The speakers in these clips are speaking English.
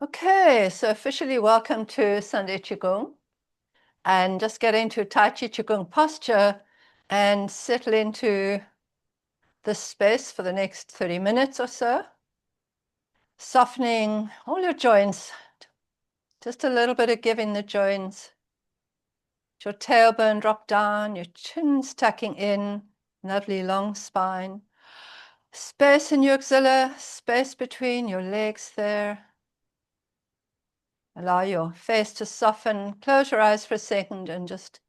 Okay, so officially welcome to Sunday Qigong, and just get into Tai Chi Qigong posture and settle into this space for the next 30 minutes or so, softening all your joints, just a little bit of give in the joints. Your tailbone drop down, your chin's tucking in, lovely long spine. Space in your axilla, space between your legs there. Allow your face to soften. Close your eyes for a second and just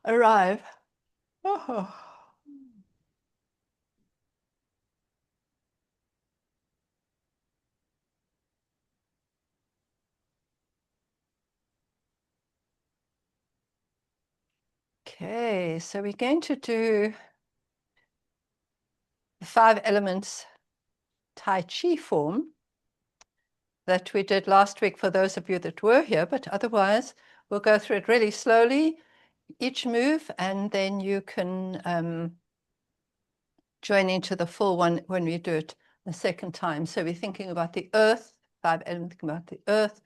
arrive. Oh. Okay, so we're going to do the 5 elements Tai Chi form that we did last week for those of you that were here, but otherwise we'll go through it really slowly, each move, and then you can join into the full one when we do it the second time. So we're thinking about the earth, 5 elements, thinking about the earth.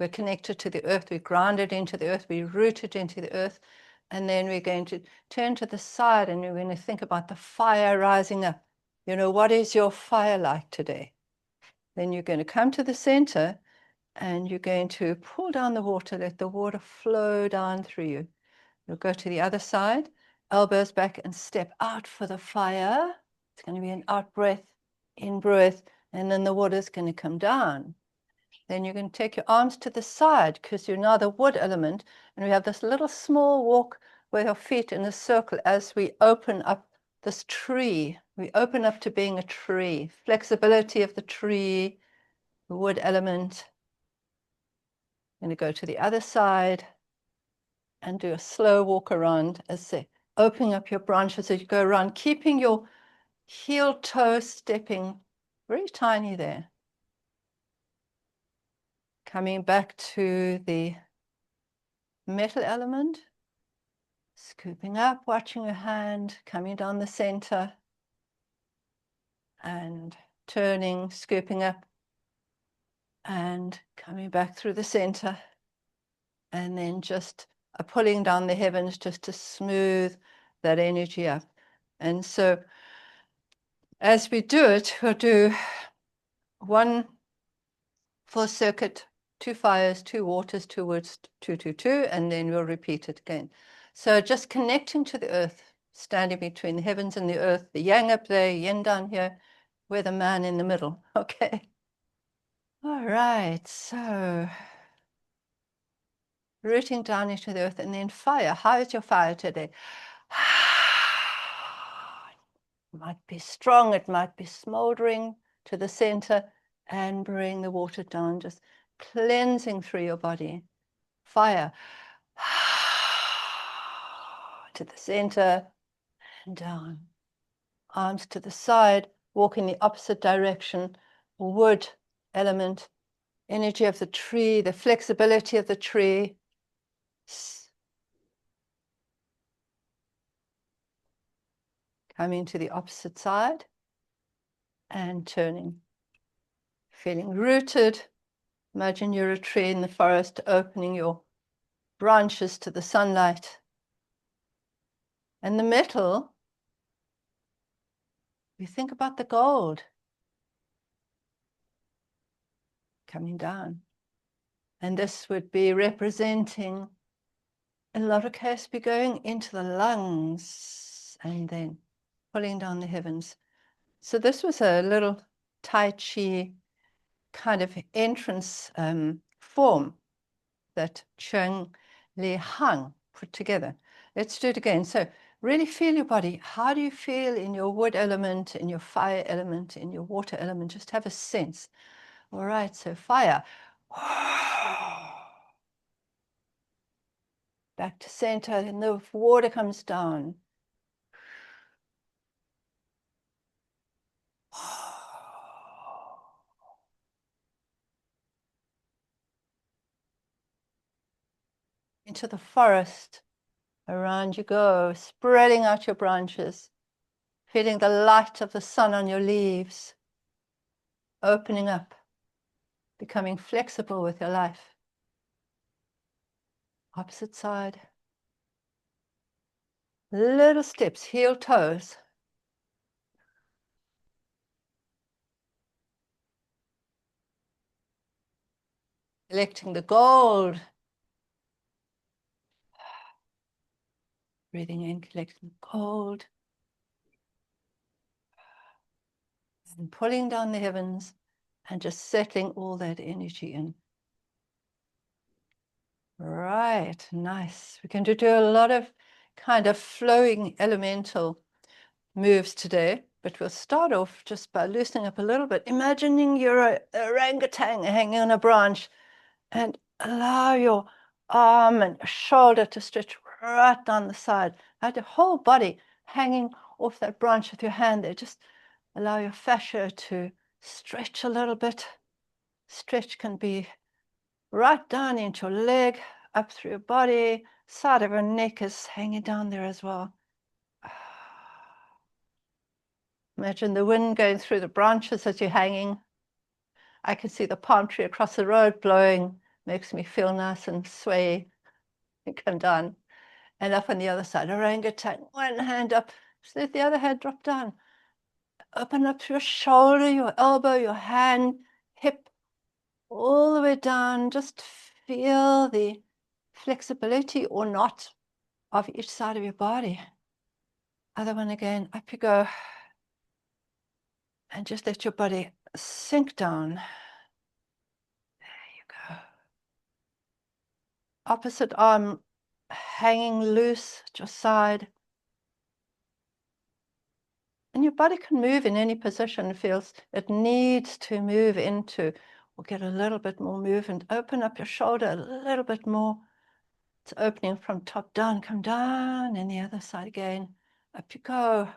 We're connected to the earth, we're grounded into the earth, we're rooted into the earth. And then we're going to turn to the side and we're going to think about the fire rising up. You know, what is your fire like today? Then you're going to come to the center and you're going to pull down the water, let the water flow down through you. You'll go to the other side, elbows back and step out for the fire. It's going to be an out breath, in breath, and then the water's going to come down. Then you're going to take your arms to the side because you're now the wood element. And we have this little small walk with your feet in a circle as we open up this tree. We open up to being a tree, flexibility of the tree, the wood element. Going to go to the other side and do a slow walk around as they opening up your branches as you go around, keeping your heel toe stepping very tiny there. Coming back to the metal element, scooping up, watching your hand, coming down the center, and turning, scooping up, and coming back through the center, and then just pulling down the heavens just to smooth that energy up. And so as we do it, we'll do 1 full circuit, 2 fires, 2 waters, 2 woods, 2, 2, 2, and then we'll repeat it again. So just connecting to the earth, standing between the heavens and the earth, the yang up there, yin down here, we're the man in the middle. Okay. All right, so rooting down into the earth, and then fire. How is your fire today? It might be strong, it might be smoldering to the center, and bring the water down, just cleansing through your body. Fire. To the center and down. Arms to the side, walk in the opposite direction. Wood element, energy of the tree, the flexibility of the tree. Coming to the opposite side and turning. Feeling rooted. Imagine you're a tree in the forest, opening your branches to the sunlight. And the metal, you think about the gold coming down. And this would be representing, in a lot of cases, be going into the lungs and then pulling down the heavens. So this was a little Tai Chi kind of entrance form that Chungliang Al Huang put together. Let's do it again. So really feel your body. How do you feel in your wood element, in your fire element, in your water element? Just have a sense. All right, so fire. Back to center, and the water comes down. Into the forest. Around you go, spreading out your branches, feeling the light of the sun on your leaves, opening up. becoming flexible with your life. Opposite side. Little steps, heel toes. Collecting the gold. Breathing in, collecting the gold. And pulling down the heavens and just settling all that energy in. Right, nice. We're going to do a lot of kind of flowing elemental moves today, but we'll start off just by loosening up a little bit, imagining you're a orangutan hanging on a branch, and allow your arm and shoulder to stretch right down the side. Have your whole body hanging off that branch with your hand there. Just allow your fascia to stretch a little bit. Stretch can be right down into your leg, up through your body. Side of your neck is hanging down there as well. Imagine the wind going through the branches as you're hanging. I can see the palm tree across the road blowing. Makes me feel nice and sway. You come down. And up on the other side, orangutan. One hand up, so let the other hand drop down. Open up through your shoulder, your elbow, your hand, hip, all the way down. Just feel the flexibility or not of each side of your body. Other one again, up you go. And just let your body sink down. There you go. Opposite arm hanging loose at your side. And your body can move in any position it feels it needs to move into, or get a little bit more movement. Open up your shoulder a little bit more. It's opening from top down. Come down, and the other side again. Up you go.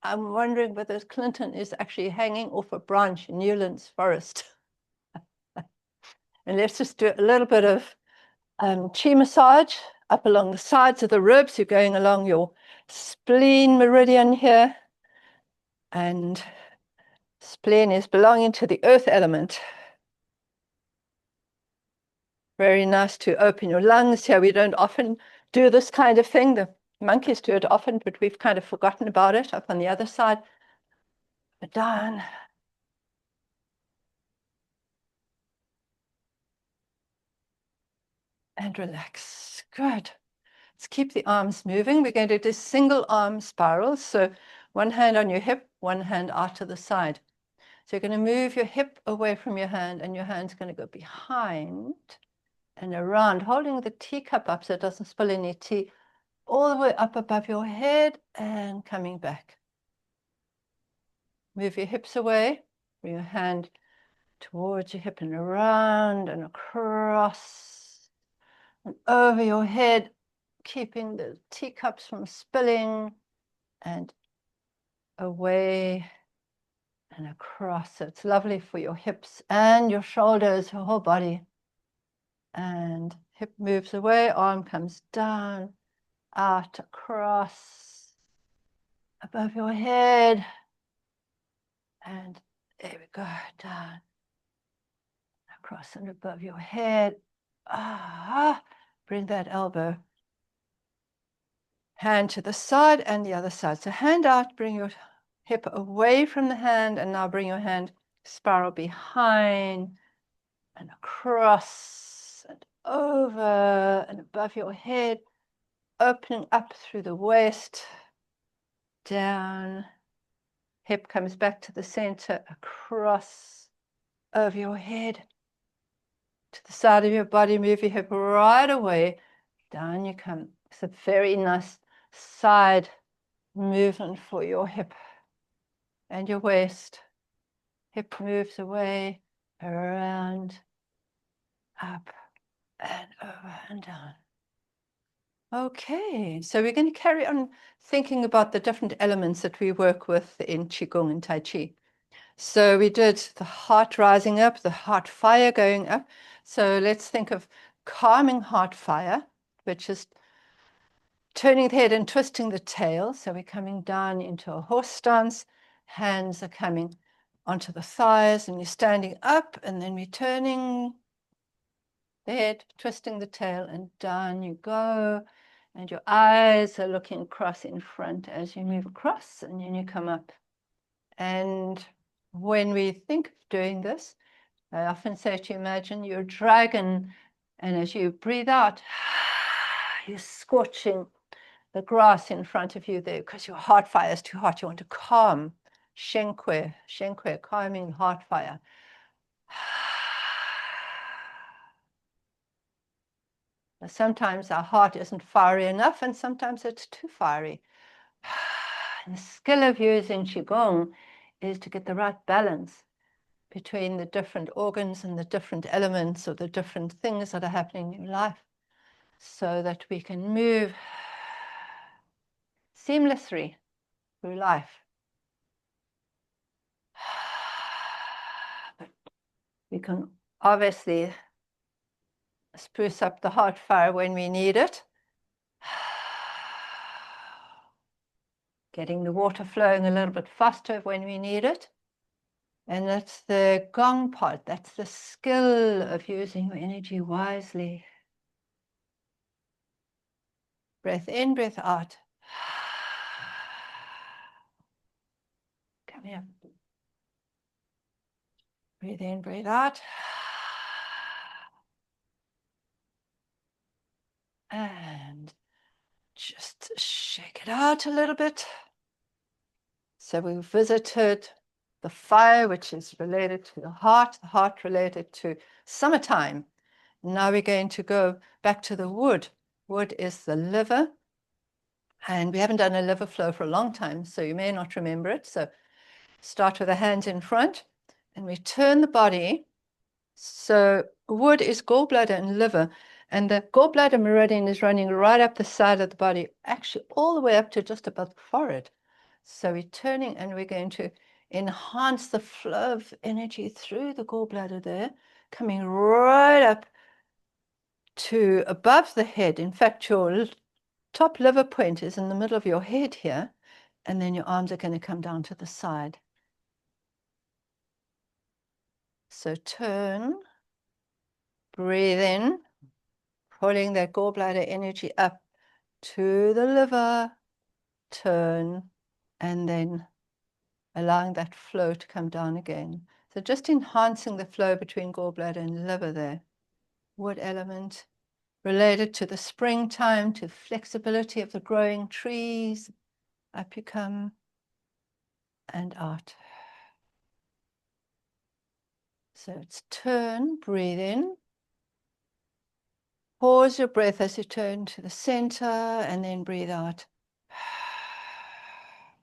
I'm wondering whether Clinton is actually hanging off a branch in Newlands Forest. And let's just do a little bit of chi massage up along the sides of the ribs. You're going along your spleen meridian here. And spleen is belonging to the earth element. Very nice to open your lungs here. We don't often do this kind of thing. The monkeys do it often, but we've kind of forgotten about it. Up on the other side. Down. And relax. Good. Let's keep the arms moving. We're going to do single arm spirals. So one hand on your hip, one hand out to the side. So you're going to move your hip away from your hand, and your hand's going to go behind and around, holding the teacup up so it doesn't spill any tea, all the way up above your head and coming back. Move your hips away, bring your hand towards your hip and around and across and over your head, keeping the teacups from spilling, and away and across. So it's lovely for your hips and your shoulders, your whole body. And hip moves away, arm comes down, out, across, above your head. And there we go, down, across and above your head. Bring that elbow. Hand to the side and the other side. So hand out, bring your hip away from the hand, and now bring your hand spiral behind and across and over and above your head, opening up through the waist, down, hip comes back to the center, across, over your head, to the side of your body, move your hip right away, down you come. It's a very nice side movement for your hip and your waist. Hip moves away, around, up, and over and down. Okay, so we're going to carry on thinking about the different elements that we work with in Qigong and Tai Chi. So we did the heart rising up, the heart fire going up. So let's think of calming heart fire, which is turning the head and twisting the tail. So we're coming down into a horse stance, Hands are coming onto the thighs, and you're standing up, and then returning the head, twisting the tail, and down you go. And your eyes are looking across in front as you move across, and then you come up. And when we think of doing this, I often say to you, imagine you're a dragon, and as you breathe out, you're scorching the grass in front of you there because your heart fire is too hot. You want to calm. Shenkwe, calming heart fire. Sometimes our heart isn't fiery enough, and sometimes it's too fiery. And the skill of using Qigong is to get the right balance between the different organs and the different elements or the different things that are happening in life, so that we can move seamlessly through life. But we can obviously spruce up the heart fire when we need it. Getting the water flowing a little bit faster when we need it. And that's the gong part. That's the skill of using your energy wisely. Breath in, breath out. Come here. Breathe in, breathe out. And just shake it out a little bit. So we visited the fire, which is related to the heart related to summertime. Now we're going to go back to the wood. Wood is the liver. And we haven't done a liver flow for a long time, so you may not remember it. So start with the hands in front, and we turn the body. So wood is gallbladder and liver, and the gallbladder meridian is running right up the side of the body, actually all the way up to just above the forehead. So we're turning, and we're going to enhance the flow of energy through the gallbladder there, coming right up to above the head. In fact, your top liver point is in the middle of your head here, and then your arms are going to come down to the side. So turn, breathe in, pulling that gallbladder energy up to the liver, turn, and then allowing that flow to come down again. So just enhancing the flow between gallbladder and liver there. Wood element related to the springtime, to flexibility of the growing trees. Up you come and out. So it's turn, breathe in. Pause your breath as you turn to the center, and then breathe out.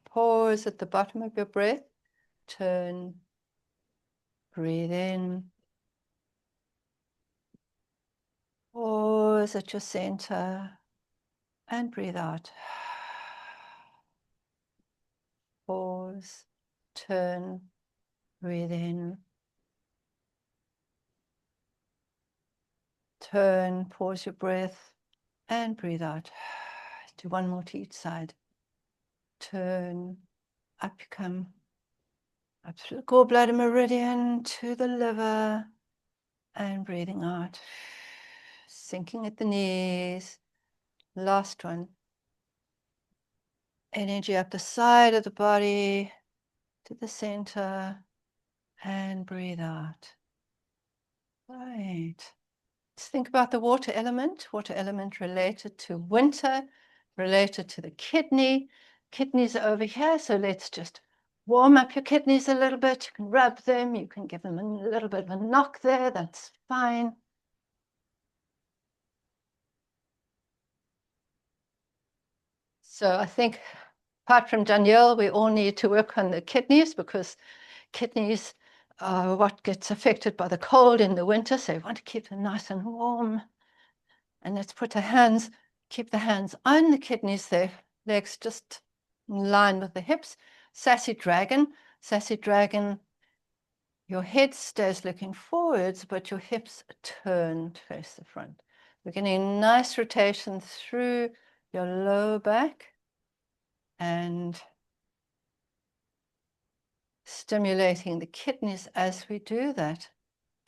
Pause at the bottom of your breath. Turn, breathe in. Pause at your center and breathe out. Pause, turn, breathe in. Turn, pause your breath and breathe out. Do one more to each side. Turn, up you come. Up through the gallbladder meridian to the liver, and breathing out. Sinking at the knees. Last one. Energy up the side of the body to the center, and breathe out. Right. Let's think about the water element related to winter, related to the kidney. Kidneys are over here, so let's just warm up your kidneys a little bit. You can rub them, you can give them a little bit of a knock there, that's fine. So I think, apart from Danielle, we all need to work on the kidneys, because kidneys are what gets affected by the cold in the winter, so we want to keep them nice and warm. And let's put our hands, keep the hands on the kidneys there, legs just in line with the hips. Sassy dragon, your head stays looking forwards, but your hips turn to face the front. We're getting a nice rotation through your lower back, and Stimulating the kidneys as we do that,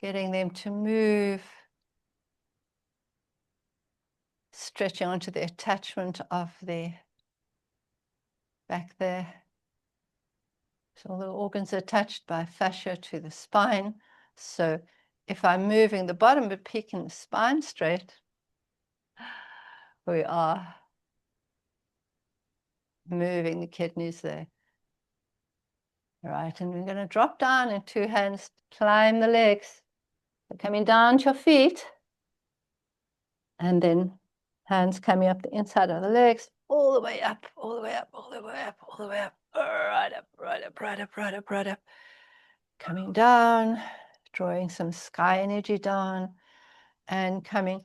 getting them to move, stretching onto the attachment of the back there. So all the organs are attached by fascia to the spine. So if I'm moving the bottom but keeping the spine straight, we are moving the kidneys there. All right, and we're going to drop down in 2 hands, climb the legs. So coming down to your feet, and then hands coming up the inside of the legs, all the way up, all the way up, all the way up, all the way up, right up, right up, right up, right up, right up. Coming down, drawing some sky energy down, and coming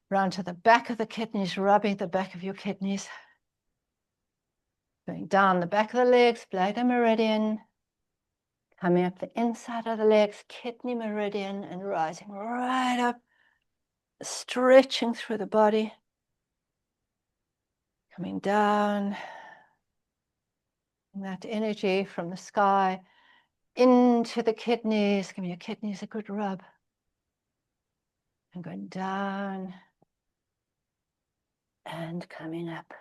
round to the back of the kidneys, rubbing the back of your kidneys. Going down the back of the legs, bladder meridian, coming up the inside of the legs, kidney meridian, and rising right up, stretching through the body. Coming down, and that energy from the sky into the kidneys. Give your kidneys a good rub. And going down and coming up.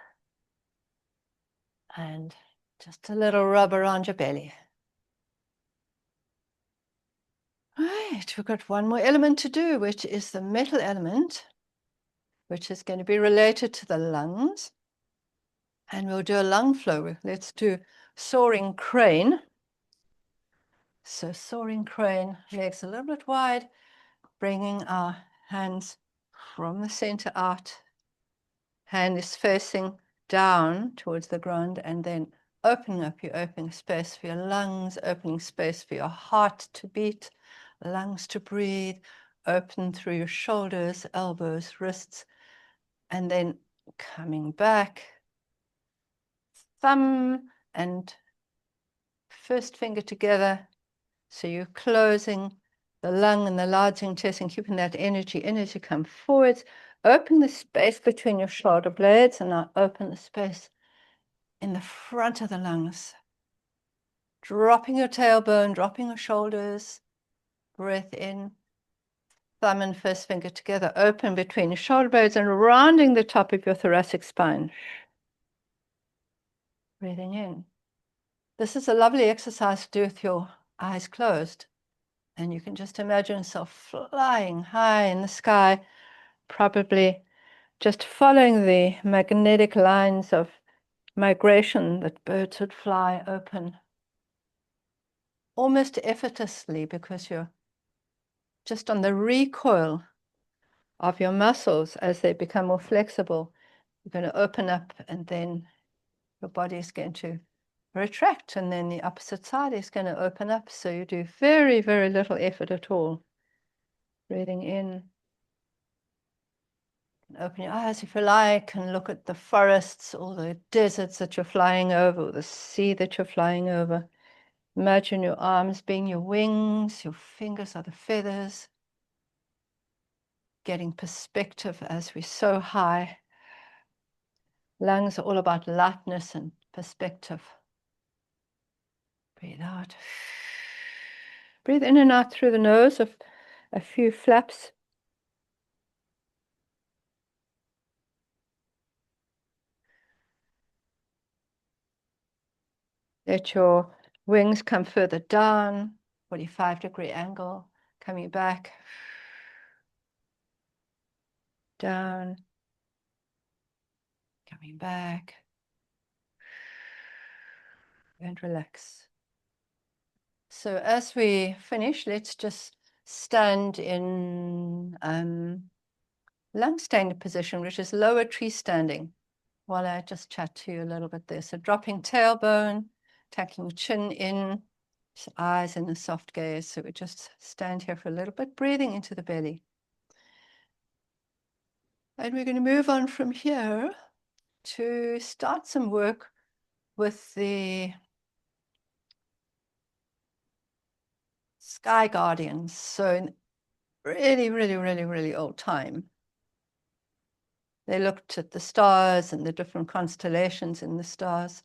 And just a little rub around your belly. Right, we've got one more element to do, which is the metal element, which is going to be related to the lungs. And we'll do a lung flow. Let's do soaring crane. So soaring crane, legs a little bit wide, bringing our hands from the center out. Hand is facing down towards the ground, and then opening up, you're opening space for your lungs, opening space for your heart to beat, lungs to breathe, open through your shoulders, elbows, wrists, and then coming back, thumb and first finger together. So you're closing the lung and the large intestine, keeping that energy in as you come forwards. Open the space between your shoulder blades, and now open the space in the front of the lungs. Dropping your tailbone, dropping your shoulders. Breath in. Thumb and first finger together, open between your shoulder blades and rounding the top of your thoracic spine. Breathing in. This is a lovely exercise to do with your eyes closed. And you can just imagine yourself flying high in the sky, probably just following the magnetic lines of migration that birds would fly open. Almost effortlessly, because you're just on the recoil of your muscles as they become more flexible. You're going to open up, and then your body is going to retract, and then the opposite side is going to open up. So you do very, very little effort at all. Breathing in. Open your eyes if you like and look at the forests or the deserts that you're flying over, or the sea that you're flying over. Imagine your arms being your wings, your fingers are the feathers. Getting perspective as we're so high. Lungs are all about lightness and perspective. Breathe out. Breathe in and out through the nose of a few flaps. Let your wings come further down, 45-degree angle, coming back, down, coming back, and relax. So as we finish, let's just stand in lung standing position, which is lower tree standing, while I just chat to you a little bit there. So dropping tailbone, tucking your chin in, eyes in a soft gaze. So we just stand here for a little bit, breathing into the belly. And we're going to move on from here to start some work with the sky guardians. So in really, really, really, really old time, they looked at the stars and the different constellations in the stars.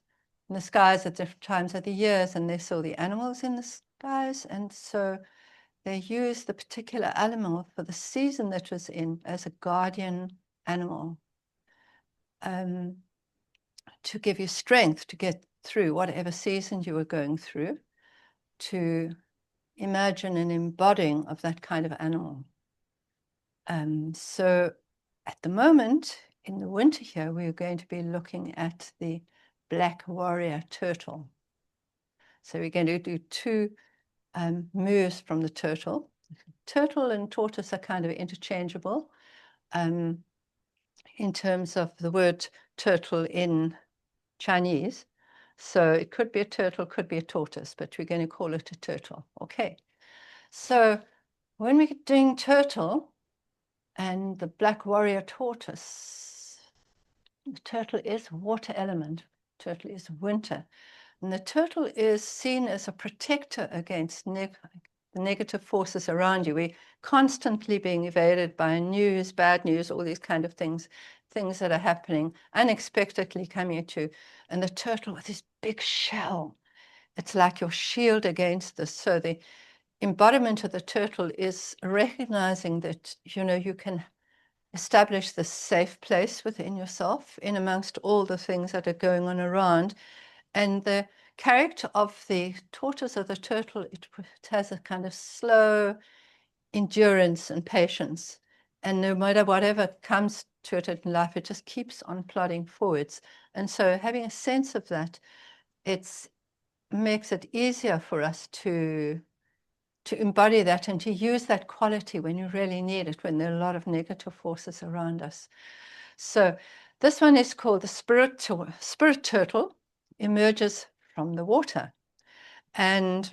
in the skies at different times of the years, and they saw the animals in the skies, and so they used the particular animal for the season that was in as a guardian animal, to give you strength to get through whatever season you were going through, to imagine an embodying of that kind of animal. So at the moment, in the winter here, we're going to be looking at the black warrior turtle. So we're going to do two moves from the turtle. Turtle and tortoise are kind of interchangeable in terms of the word turtle in Chinese. So it could be a turtle, could be a tortoise, but we're going to call it a turtle. Okay. So when we're doing turtle and the black warrior tortoise, the turtle is water element. Turtle is winter. And the turtle is seen as a protector against the negative forces around you. We're constantly being evaded by news, bad news, all these kind of things that are happening, unexpectedly coming at you. And the turtle with this big shell, it's like your shield against this. So the embodiment of the turtle is recognizing that, you can establish this safe place within yourself in amongst all the things that are going on around. And the character of the tortoise or the turtle, it has a kind of slow endurance and patience. And no matter whatever comes to it in life, it just keeps on plodding forwards. And so having a sense of that, it makes it easier for us to embody that and to use that quality when you really need it, when there are a lot of negative forces around us. So this one is called the spirit turtle, emerges from the water. And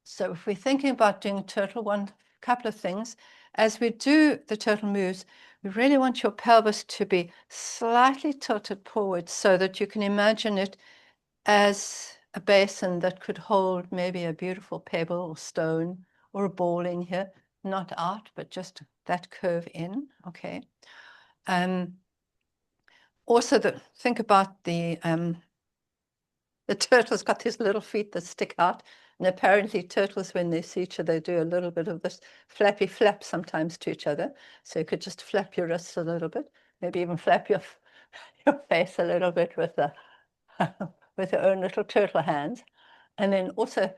so if we're thinking about doing a turtle, one couple of things. As we do the turtle moves, we really want your pelvis to be slightly tilted forward so that you can imagine it as a basin that could hold maybe a beautiful pebble or stone or a ball in here, not out, but just that curve in, okay? Also, think about the turtle's got these little feet that stick out, and apparently turtles, when they see each other, they do a little bit of this flappy flap sometimes to each other. So you could just flap your wrists a little bit, maybe even flap your face a little bit with the with your own little turtle hands, and then also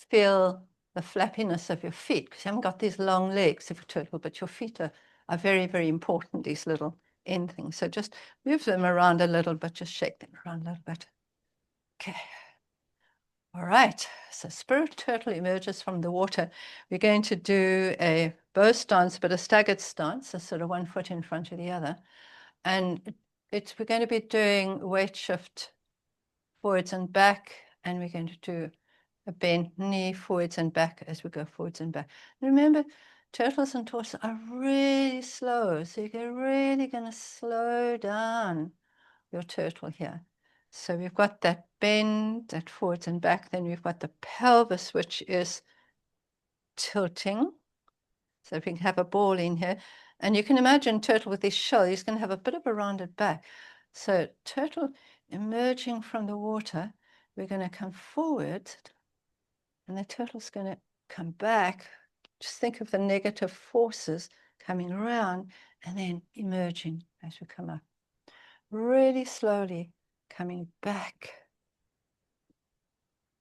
feel the flappiness of your feet, because you haven't got these long legs of a turtle, but your feet are very, very important, these little end things. So just move them around a little bit, just shake them around a little bit. Okay. All right. So spirit turtle emerges from the water. We're going to do a bow stance, but a staggered stance, so sort of one foot in front of the other. And we're going to be doing weight shift forwards and back, and we're going to do a bent knee forwards and back as we go forwards and back. Remember, turtles and tortoises are really slow, so you're really going to slow down your turtle here. So we've got that bend, that forwards and back, then we've got the pelvis, which is tilting. So if we can have a ball in here, and you can imagine turtle with his shell, he's going to have a bit of a rounded back. So turtle emerging from the water, we're going to come forward, and the turtle's going to come back. Just think of the negative forces coming around and then emerging as we come up. Really slowly coming back.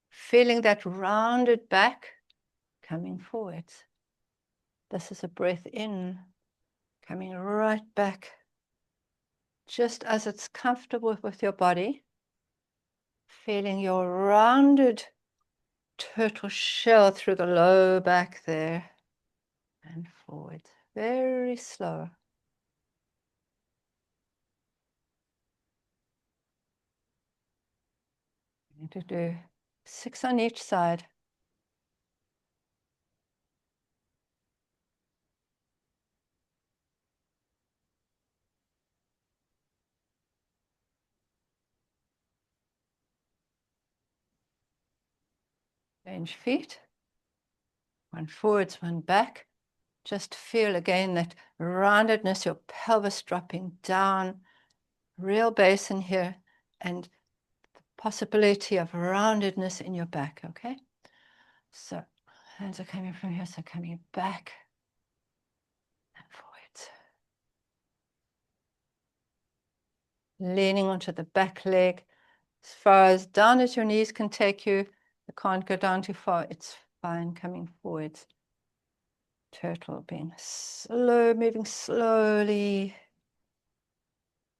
Feeling that rounded back coming forwards. This is a breath in, coming right back, just as it's comfortable with your body. Feeling your rounded turtle shell through the low back there and forward. Very slow. I'm going to do 6 on each side. Change feet. One forwards, one back. Just feel again that roundedness, your pelvis dropping down. Real basin here, and the possibility of roundedness in your back, okay? So hands are coming from here, so coming back and forwards. Leaning onto the back leg as far as down as your knees can take you. You can't go down too far, it's fine, coming forwards. Turtle being slow, moving slowly,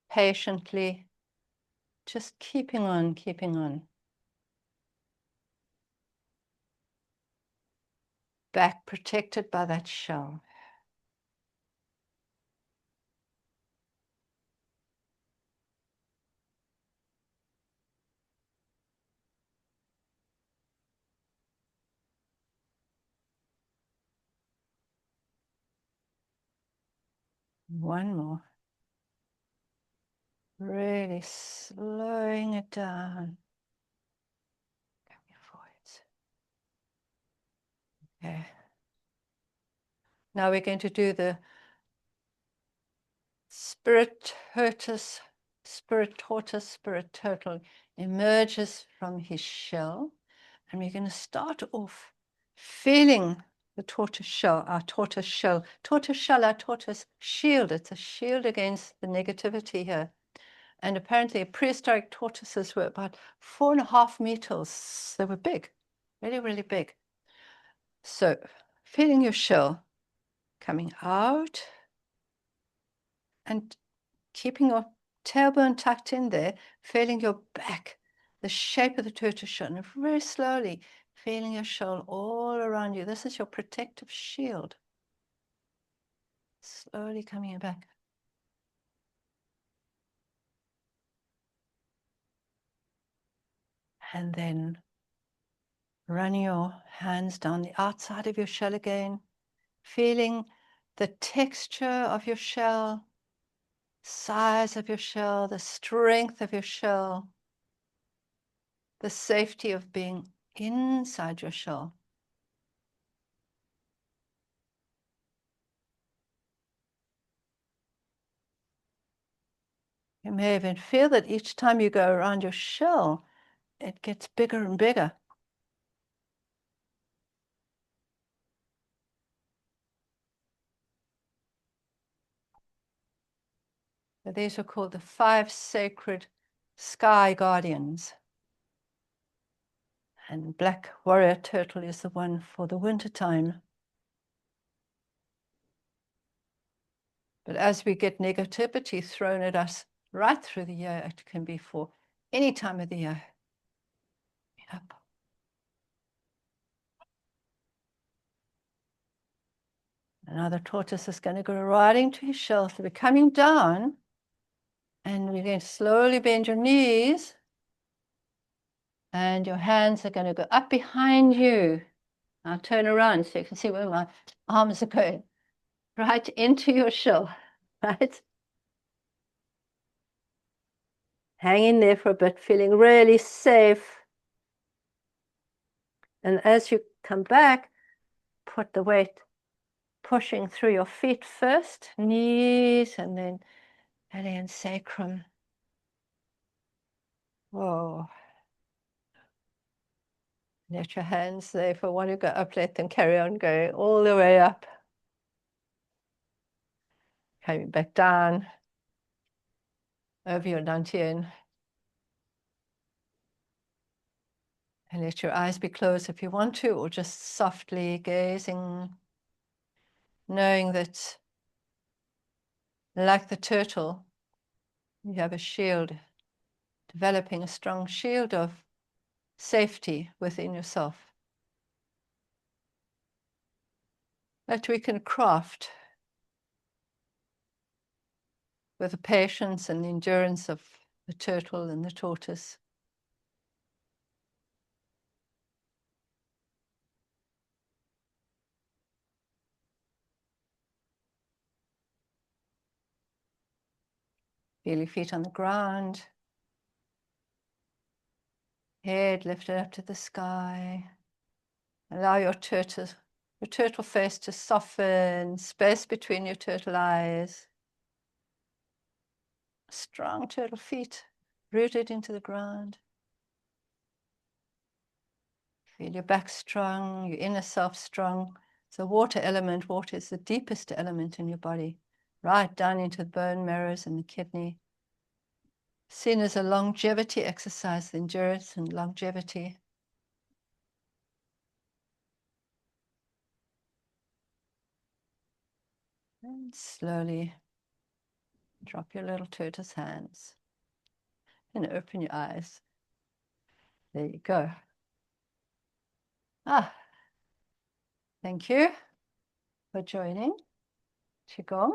patiently, just keeping on, keeping on. Back protected by that shell. One more. Really slowing it down. Coming forwards. Okay. Now we're going to do the spirit tortoise, spirit turtle emerges from his shell. And we're going to start off feeling the tortoise shell, our tortoise shell, our tortoise shield. It's a shield against the negativity here. And apparently prehistoric tortoises were about 4.5 meters. They were big, really, really big. So feeling your shell coming out and keeping your tailbone tucked in there, feeling your back, the shape of the tortoise shell, and very slowly feeling your shell all around you. This is your protective shield. Slowly coming back. And then running your hands down the outside of your shell again, feeling the texture of your shell, size of your shell, the strength of your shell, the safety of being inside your shell. You may even feel that each time you go around your shell, it gets bigger and bigger. So these are called the 5 sacred sky guardians. And black warrior turtle is the one for the winter time. But as we get negativity thrown at us right through the year, it can be for any time of the year. Up. Another tortoise is going to go right into his shell. So we're coming down and we're going to slowly bend your knees and your hands are going to go up behind you. I'll turn around so you can see where my arms are going. Right into your shell, right? Hang in there for a bit, feeling really safe. And as you come back, put the weight pushing through your feet first, knees, and then belly and sacrum. Whoa. Let your hands there, if I want to go up, let them carry on going all the way up. Coming back down over your dantian. And let your eyes be closed if you want to, or just softly gazing, knowing that, like the turtle, you have a shield, developing a strong shield of safety within yourself that we can craft with the patience and the endurance of the turtle and the tortoise. Feel your feet on the ground, head lifted up to the sky. Allow your turtle face to soften, space between your turtle eyes. Strong turtle feet rooted into the ground. Feel your back strong, your inner self strong. So water element, water is the deepest element in your body, right down into the bone marrows and the kidney. Seen as a longevity exercise, the endurance and longevity. And slowly drop your little tortoise hands and open your eyes. There you go. Thank you for joining Qigong.